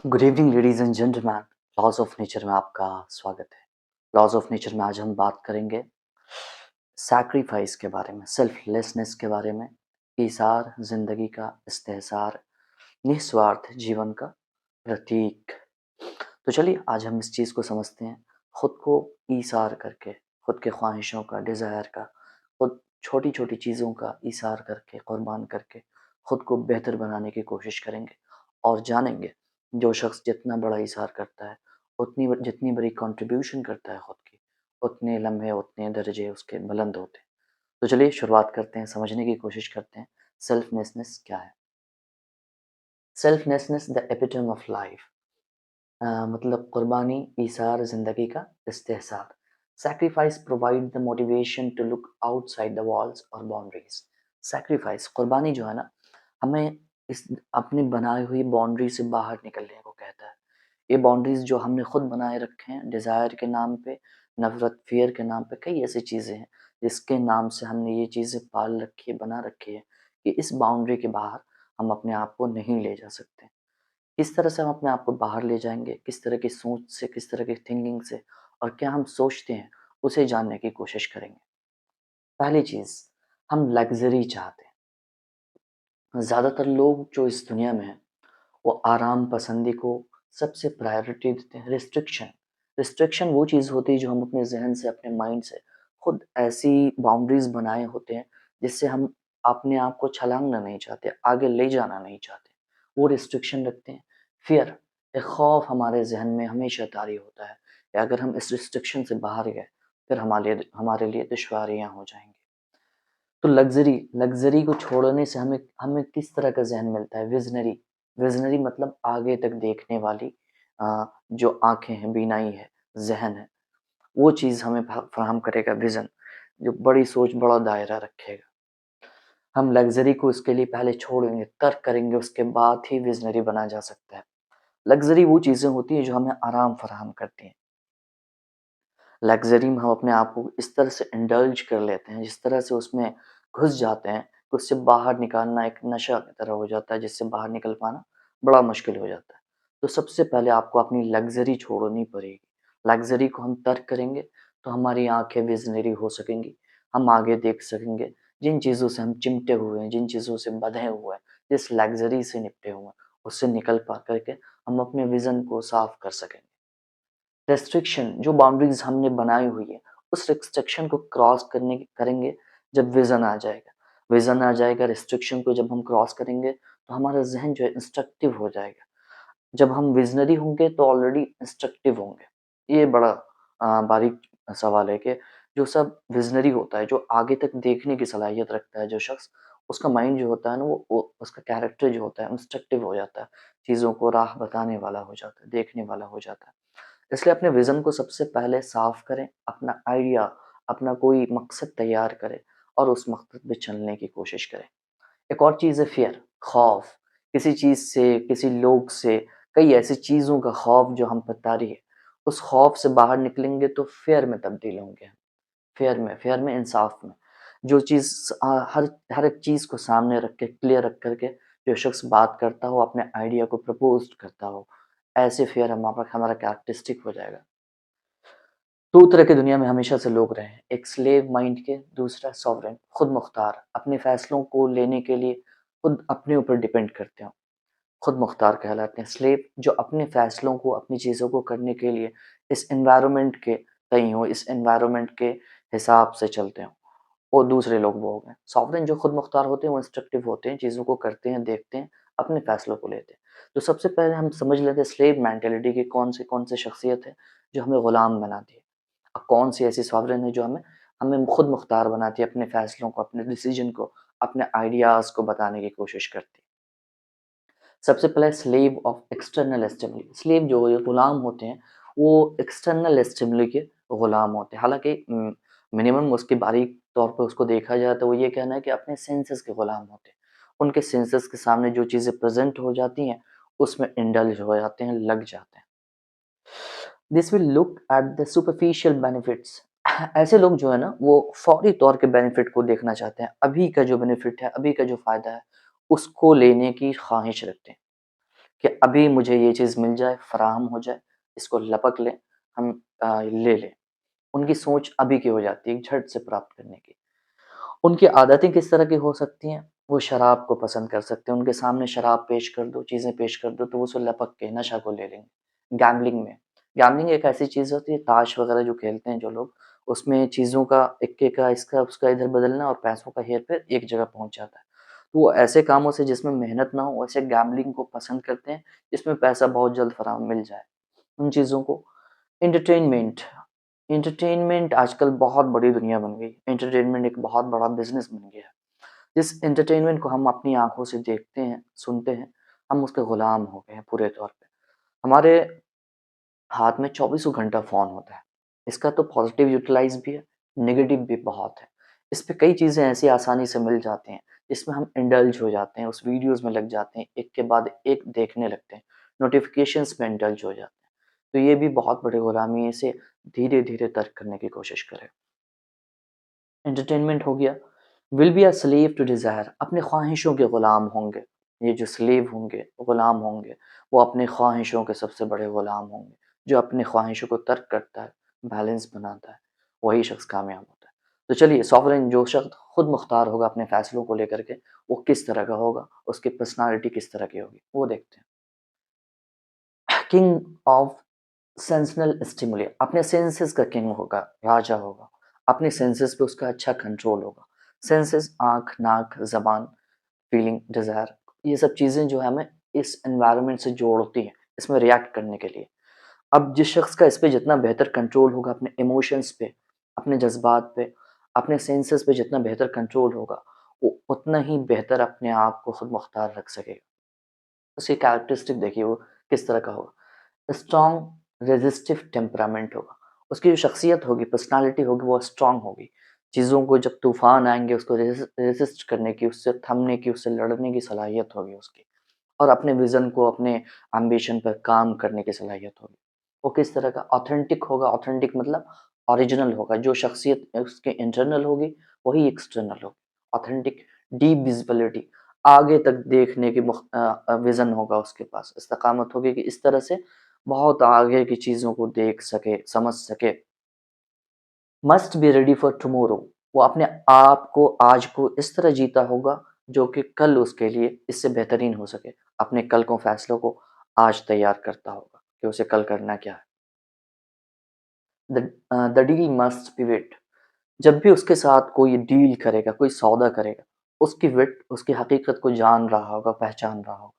Good evening ladies and gentleman. Laws of nature में आपका स्वागत है। लॉज ऑफ नेचर में आज हम बात करेंगे सैक्रिफाइस के बारे में, सेल्फलेसनेस के बारे में, ईसार जिंदगी का इस्तेहसार, निस्वार्थ जीवन का प्रतीक। तो चलिए आज हम इस चीज़ को समझते हैं। खुद को ईसार करके, खुद के ख्वाहिशों का, डिज़ायर का, खुद छोटी छोटी चीज़ों का ईसार करके, कुर्बान करके खुद को बेहतर बनाने की कोशिश करेंगे और जानेंगे जो शख्स जितना बड़ा ईसार करता है, जितनी बड़ी कंट्रीब्यूशन करता है खुद की, उतने लम्हे, उतने दर्जे उसके बुलंद होते हैं। तो चलिए शुरुआत करते हैं, समझने की कोशिश करते हैं सेल्फनेसनेस क्या है। Selflessness the epitome of life, मतलब कुर्बानी, ईसार ज़िंदगी का इस्तेहसार। Sacrifice provide the motivation to look outside the walls और बाउंड्रीज। सैक्रिफाइस, कुर्बानी जो है ना, हमें इस अपनी बनाई हुई बाउंड्री से बाहर निकलने को कहता है। ये बाउंड्रीज जो हमने खुद बनाए रखे हैं डिज़ायर के नाम पे, नफरत, फियर के नाम पे, कई ऐसी चीज़ें हैं जिसके नाम से हमने ये चीज़ें पाल रखी है, बना रखी है कि इस बाउंड्री के बाहर हम अपने आप को नहीं ले जा सकते। किस तरह से हम अपने आप को बाहर ले जाएँगे, किस तरह की सोच से, किस तरह की थिंकिंग से और क्या हम सोचते हैं, उसे जानने की कोशिश करेंगे। पहली चीज़, हम लग्ज़री चाहते हैं। ज़्यादातर लोग जो इस दुनिया में हैं, वो आराम पसंदी को सबसे प्रायोरिटी देते हैं। रिस्ट्रिक्शन वो चीज़ होती है जो हम अपने ज़हन से, अपने माइंड से खुद ऐसी बाउंड्रीज़ बनाए होते हैं, जिससे हम अपने आप को छलांगना नहीं चाहते, आगे ले जाना नहीं चाहते। वो रिस्ट्रिक्शन रखते हैं। फ़ियर, एक खौफ हमारे ज़हन में हमेशा तारी होता है कि अगर हम इस रिस्ट्रिक्शन से बाहर गए, फिर हमारे लिए दुश्वारियाँ हो जाएँगी। तो लग्ज़री को छोड़ने से हमें हमें किस तरह का ज़हन मिलता है? विज़नरी मतलब आगे तक देखने वाली जो आँखें हैं, बीनाई है, ज़हन है, वो चीज़ हमें फ़राहम करेगा विज़न, जो बड़ी सोच, बड़ा दायरा रखेगा। हम लग्ज़री को इसके लिए पहले छोड़ेंगे, तर्क करेंगे, उसके बाद ही विज़नरी बना जा सकता है। लग्ज़री वो चीज़ें होती हैं जो हमें आराम फ़राहम करती हैं। लग्ज़री में हम अपने आप को इस तरह से इंडल्ज कर लेते हैं, जिस तरह से उसमें घुस जाते हैं कि उससे बाहर निकालना एक नशा की तरह हो जाता है, जिससे बाहर निकल पाना बड़ा मुश्किल हो जाता है। तो सबसे पहले आपको अपनी लग्ज़री छोड़नी पड़ेगी। लग्ज़री को हम तर्क करेंगे, तो हमारी आँखें विज़नरी हो सकेंगी, हम आगे देख सकेंगे। जिन चीज़ों से हम चिमटे हुए हैं, जिन चीज़ों से बँधे हुए हैं, जिस लग्ज़री से निपटे हुए हैं, उससे निकल पा कर के हम अपने विज़न को साफ़ कर सकेंगे। रेस्ट्रिक्शन, जो बाउंड्रीज हमने बनाई हुई है, उस रिस्ट्रिक्शन को क्रॉस करने की करेंगे जब विजन आ जाएगा। रिस्ट्रिक्शन को जब हम क्रॉस करेंगे तो हमारा जहन जो है इंस्ट्रक्टिव हो जाएगा। जब हम विजनरी होंगे तो ऑलरेडी इंस्ट्रक्टिव होंगे। ये बड़ा बारीक सवाल है कि जो सब विजनरी होता है, जो आगे तक देखने की सलाहियत रखता है, जो शख्स, उसका माइंड जो होता है ना, वो उसका कैरेक्टर जो होता है इंस्ट्रक्टिव हो जाता है, चीज़ों को राह बताने वाला हो जाता है, देखने वाला हो जाता है। इसलिए अपने विज़न को सबसे पहले साफ़ करें, अपना आइडिया, अपना कोई मकसद तैयार करें और उस मकसद पे चलने की कोशिश करें। एक और चीज़ है फ़ियर, खौफ़, किसी चीज़ से, किसी लोग से, कई ऐसी चीज़ों का खौफ़ जो हम पर तारी है। उस खौफ़ से बाहर निकलेंगे तो फ़ियर में तब्दील होंगे। फ़ियर में, इंसाफ में। जो चीज़ हर हर एक चीज़ को सामने रख के, क्लियर रख कर के जो शख्स बात करता हो, अपने आइडिया को प्रपोज़ करता हो, ऐसे फ़ियर हमारा कैरेक्टरिस्टिक हो जाएगा। 2 तरह की दुनिया में हमेशा से लोग रहे हैं, एक स्लेव माइंड के, दूसरा सॉवरेन, खुद मुख्तार, अपने फ़ैसलों को लेने के लिए खुद अपने ऊपर डिपेंड करते हो, खुद मुख्तार कहलाते हैं। स्लेव जो अपने फ़ैसलों को, अपनी चीज़ों को करने के लिए इस एनवायरनमेंट के तई हों, इस एनवायरनमेंट के हिसाब से चलते हों, और दूसरे लोग वो हो गए। सॉवरेन जो खुद मुख्तार होते हैं, वो इंस्ट्रक्टिव होते हैं, चीज़ों को करते हैं, देखते हैं, अपने फ़ैसलों को लेते हैं। तो सबसे पहले हम समझ लेते हैं स्लेव मेंटालिटी की कौन-सी शख्सियत है जो हमें गुलाम बनाती है। कौन सी ऐसी सॉवरेन है जो हमें हमें खुद मुख्तार बनाती है, अपने फैसलों को, अपने डिसीजन को, अपने आइडियाज़ को बताने की कोशिश करती है। सबसे पहले slave of external stimuli, slave जो ये गुलाम होते हैं, वो एक्सटर्नल स्टिमुली के गुलाम होते हैं। हालाँकि मिनिमम उसकी बारीक तौर पे उसको देखा जाए तो वो ये कहना है कि अपने सेंसेस के गुलाम होते हैं। उनके सेंसेस के सामने जो चीज़ें प्रेज़ेंट हो जाती हैं, उसमें इंडल्ज हो जाते हैं, लग जाते हैं। This will look at the superficial benefits. ऐसे लोग जो है ना, वो फौरी तौर के बेनिफिट को देखना चाहते हैं। अभी का जो बेनिफिट है, अभी का जो फ़ायदा है, उसको लेने की ख़्वाहिश रखते हैं कि अभी मुझे ये चीज़ मिल जाए, फ़राहम हो जाए, इसको लपक लें, हम ले लें। उनकी सोच अभी की हो जाती है झट से प्राप्त करने की। उनकी आदतें किस तरह की हो सकती हैं? वो शराब को पसंद कर सकते हैं, उनके सामने शराब पेश कर दो, चीज़ें पेश कर दो, तो वो उसे लपक के नशा को ले लेंगे। गैम्बलिंग एक ऐसी चीज़ होती है, ताश वगैरह जो खेलते हैं जो लोग, उसमें चीज़ों का इक्के का, इसका, उसका इधर बदलना और पैसों का हेर-फेर एक जगह पहुँच जाता है। तो वो ऐसे कामों से जिसमें मेहनत ना हो, ऐसे गैम्बलिंग को पसंद करते हैं, जिसमें पैसा बहुत जल्द फराहम मिल जाए। उन चीज़ों को एंटरटेनमेंट एंटरटेनमेंट आजकल बहुत बड़ी दुनिया बन गई। एंटरटेनमेंट एक बहुत बड़ा बिज़नेस बन गया है। जिस एंटरटेनमेंट को हम अपनी आँखों से देखते हैं, सुनते हैं, हम उसके गुलाम हो गए हैं पूरे तौर पे। हमारे हाथ में चौबीसों घंटा फ़ोन होता है। इसका तो पॉज़िटिव यूटिलाइज़ भी है, नेगेटिव भी बहुत है। इस पे कई चीज़ें ऐसी आसानी से मिल जाती हैं, जिसमें हम इंडल्ज हो जाते हैं, उस वीडियोज़ में लग जाते हैं, एक के बाद एक देखने लगते हैं, नोटिफ़िकेशंस में इंडल्ज हो जाते हैं। तो ये भी बहुत बड़ी गुलामी है, इसे धीरे-धीरे तर्क करने की कोशिश करें। एंटरटेनमेंट हो गया, will be a slave to desire, अपनी ख्वाहिशों के गुलाम होंगे। ये जो स्लेव होंगे, गुलाम होंगे, वो अपनी ख्वाहिशों के सबसे बड़े गुलाम होंगे। जो अपनी ख्वाहिशों को तर्क करता है, बैलेंस बनाता है, वही शख्स कामयाब होता है। तो चलिए, सॉवरेन जो शख्स खुद मुख्तार होगा अपने फैसलों को लेकर के, वो किस तरह का होगा, उसकी पर्सनैलिटी किस तरह की होगी, वो देखते हैं। किंग ऑफ सेंसनल स्टिमुली, अपने सेंसेस का किंग होगा, राजा होगा। अपने सेंसेस पे उसका अच्छा कंट्रोल होगा। सेंसेस आँख, नाक, ज़बान, फीलिंग, डिज़ायर, ये सब चीज़ें जो है हमें इस एनवायरनमेंट से जोड़ती हैं, इसमें रिएक्ट करने के लिए। अब जिस शख्स का इस पे जितना बेहतर कंट्रोल होगा, अपने इमोशंस पे, अपने जज़्बात पे, अपने सेंसेस पे जितना बेहतर कंट्रोल होगा, वो उतना ही बेहतर अपने आप को खुद मुख्तार रख सकेगा। उसकी कैरेक्टरिस्टिक देखिए वो किस तरह का होगा। स्ट्रॉन्ग रेज़िस्टिव टेम्परामेंट होगा। उसकी जो शख्सियत होगी, पर्सनैलिटी होगी, वो स्ट्रॉन्ग होगी। चीज़ों को जब तूफ़ान आएँगे उसको रेज़िस्ट करने की, उससे थमने की, उससे लड़ने की सलाहियत होगी उसकी। और अपने विज़न को, अपने एम्बिशन पर काम करने की सलाहियत होगी। वो किस तरह का ऑथेंटिक होगा, ऑथेंटिक मतलब ओरिजिनल होगा। जो शख्सियत उसके इंटरनल होगी, वही एक्सटर्नल होगी। ऑथेंटिक, डीप विज़िबिलिटी, आगे तक देखने की विज़न होगा उसके पास। इस्तेक़ामत होगी कि इस तरह से बहुत आगे की चीज़ों को देख सके, समझ सके। Must be ready for tomorrow, वो अपने आप को, आज को इस तरह जीता होगा जो कि कल उसके लिए इससे बेहतरीन हो सके। अपने कल को, फैसलों को आज तैयार करता होगा कि उसे कल करना क्या है। द डील मस्ट बी विट, जब भी उसके साथ कोई डील करेगा, कोई सौदा करेगा, उसकी विट, उसकी हकीकत को जान रहा होगा, पहचान रहा होगा।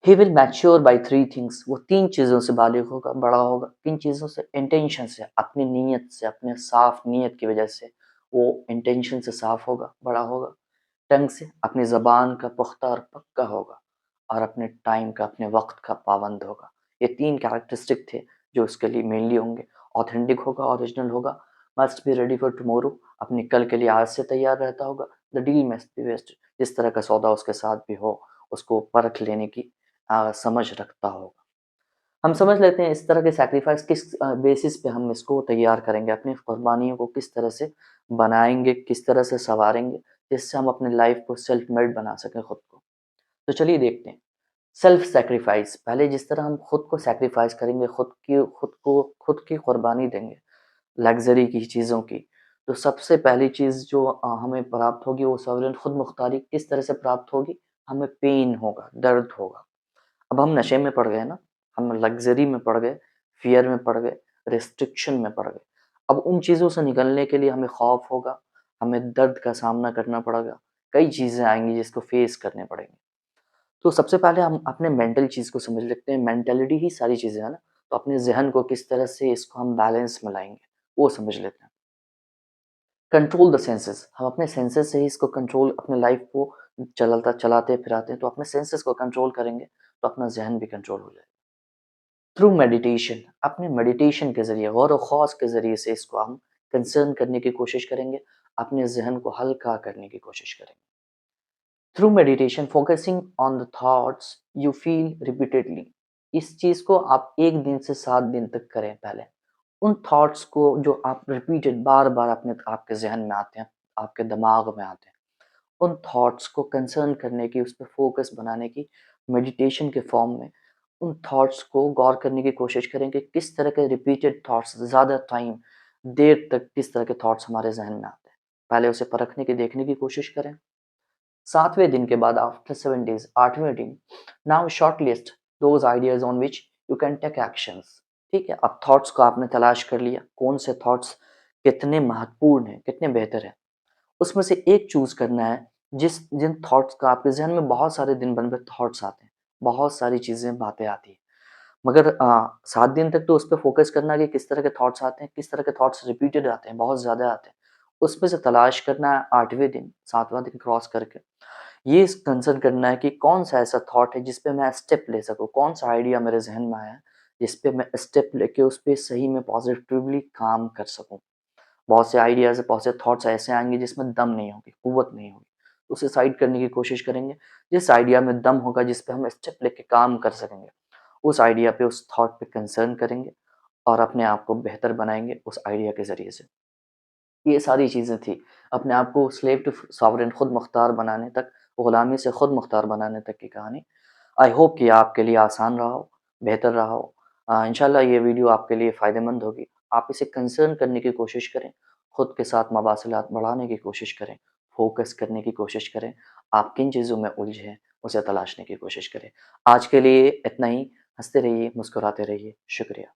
He will mature by three things, वो तीन चीज़ों से बालिग होगा, बड़ा होगा। किन चीज़ों से? इंटेंशन से, अपनी नीयत से, अपने साफ नीयत की वजह से वो इंटेंशन से साफ होगा, बड़ा होगा। टंग से, अपनी ज़बान का पुख्ता और पक्का होगा। और अपने टाइम का, अपने वक्त का पाबंद होगा। ये तीन कैरेक्टरिस्टिक थे जो उसके लिए मेनली होंगे। ऑथेंटिक होगा, ओरिजिनल होगा, must be ready for tomorrow, अपने कल के लिए आज से तैयार रहता होगा। The deal must be best, जिस तरह का सौदा उसके साथ भी हो, उसको परख लेने की समझ रखता होगा। हम समझ लेते हैं इस तरह के सैक्रिफाइस किस बेसिस पे हम इसको तैयार करेंगे, अपनी कुर्बानियों को किस तरह से बनाएँगे, किस तरह से सँवारेंगे, जिससे हम अपनी लाइफ़ को सेल्फ मेड बना सकें खुद को। तो चलिए देखते हैं। सेल्फ सैक्रिफाइस, पहले जिस तरह हम खुद को सैक्रिफाइस करेंगे, खुद की कुर्बानी देंगे, लग्ज़री की चीज़ों की, तो सबसे पहली चीज़ जो हमें प्राप्त होगी वो सॉवरेन खुद मुख्तारी किस तरह से प्राप्त होगी? हमें पेन होगा, दर्द होगा। अब हम नशे में पड़ गए ना, हम लग्ज़री में पड़ गए, फ़ियर में पड़ गए, रिस्ट्रिक्शन में पड़ गए। अब उन चीज़ों से निकलने के लिए हमें खौफ़ होगा, हमें दर्द का सामना करना पड़ेगा, कई चीज़ें आएँगी जिसको फ़ेस करने पड़ेंगे। तो सबसे पहले हम अपने मेंटल चीज़ को समझ लेते हैं, मेंटालिटी ही सारी चीज़ें है ना, तो अपने ज़हन को किस तरह से इसको हम बैलेंस में लाएँगे, वो समझ लेते हैं। कंट्रोल द सेंसेस, हम अपने सेंसेस से ही इसको कंट्रोल, अपने लाइफ़ को चलाते फिराते हैं, तो अपने सेंसेस को कंट्रोल करेंगे, तो अपना ज़हन भी कंट्रोल हो जाएगा। थ्रू मेडिटेशन, अपने मेडिटेशन के ज़रिए, गौर व ख़ौज़ के ज़रिए से इसको हम कंसर्न करने की कोशिश करेंगे, अपने ज़हन को हल्का करने की कोशिश करेंगे। Through meditation focusing on the thoughts you feel repeatedly, इस चीज़ को आप 1 दिन से 7 दिन तक करें पहले। उन थॉट्स को जो आप रिपीटेड बार-बार अपने आपके ज़हन में आते हैं, आपके दिमाग में आते हैं, उन थॉट्स को कंसर्न करने की, उस पे फ़ोकस बनाने की मेडिटेशन के फॉर्म में उन थॉट्स को गौर करने की कोशिश करें कि किस तरह के रिपीटेड थॉट्स ज़्यादा टाइम, देर तक किस तरह के थॉट्स हमारे ज़हन में आते हैं। पहले उसे परखने की, देखने की कोशिश करें। 7वें दिन के बाद आफ्टर 7 डेज़ 8वें दिन, now shortlist those ideas on which you can take actions. ठीक है? अब थॉट्स को आपने तलाश कर लिया, कौन से थॉट्स कितने महत्वपूर्ण हैं, कितने बेहतर हैं। उसमें से एक चूज़ करना है जिन थॉट्स का आपके ज़हन में बहुत सारे दिन भर में थॉट्स आते हैं, बहुत सारी चीज़ें, बातें आती हैं। मगर 7 दिन तक तो उस पे फ़ोकस करना है कि किस तरह के थॉट्स आते हैं, किस तरह के थॉट्स रिपीटेड आते हैं, बहुत ज़्यादा आते हैं। उसमें से तलाश करना है 8वें दिन, 7वाँ दिन क्रॉस करके। ये कंसर्न करना है कि कौन-सा ऐसा थॉट है जिस पे मैं स्टेप ले सकूँ, कौन-सा आइडिया मेरे ज़हन में आया है, जिस पे मैं स्टेप लेके उस पे सही में पॉज़िटिवली काम कर सकूँ। बहुत से आइडियाज़, बहुत से थॉट्स ऐसे आएँगे जिसमें दम नहीं होगी, कुव्वत नहीं होगी। उसे साइड करने की कोशिश करेंगे। जिस आइडिया में दम होगा, जिस पे हम स्टेप लेके काम कर सकेंगे, उस आइडिया पे, उस थॉट पे कंसर्न करेंगे और अपने आप को बेहतर बनाएँगे उस आइडिया के ज़रिए से। ये सारी चीज़ें थी, अपने आप को स्लेव टू सॉवरेन, खुद मुख्तार बनाने तक, गुलामी से खुद मुख्तार बनाने तक की कहानी। आई होप कि आपके लिए आसान रहा हो, बेहतर रहा हो। इंशाल्लाह ये वीडियो आपके लिए फ़ायदेमंद होगी। आप इसे कंसर्न करने की कोशिश करें, खुद के साथ मवासिलात बढ़ाने की कोशिश करें, फ़ोकस करने की कोशिश करें। आप किन चीज़ों में उलझे हैं, उसे तलाशने की कोशिश करें। आज के लिए इतना ही। हँसते रहिए, मुस्कुराते रहिए। शुक्रिया।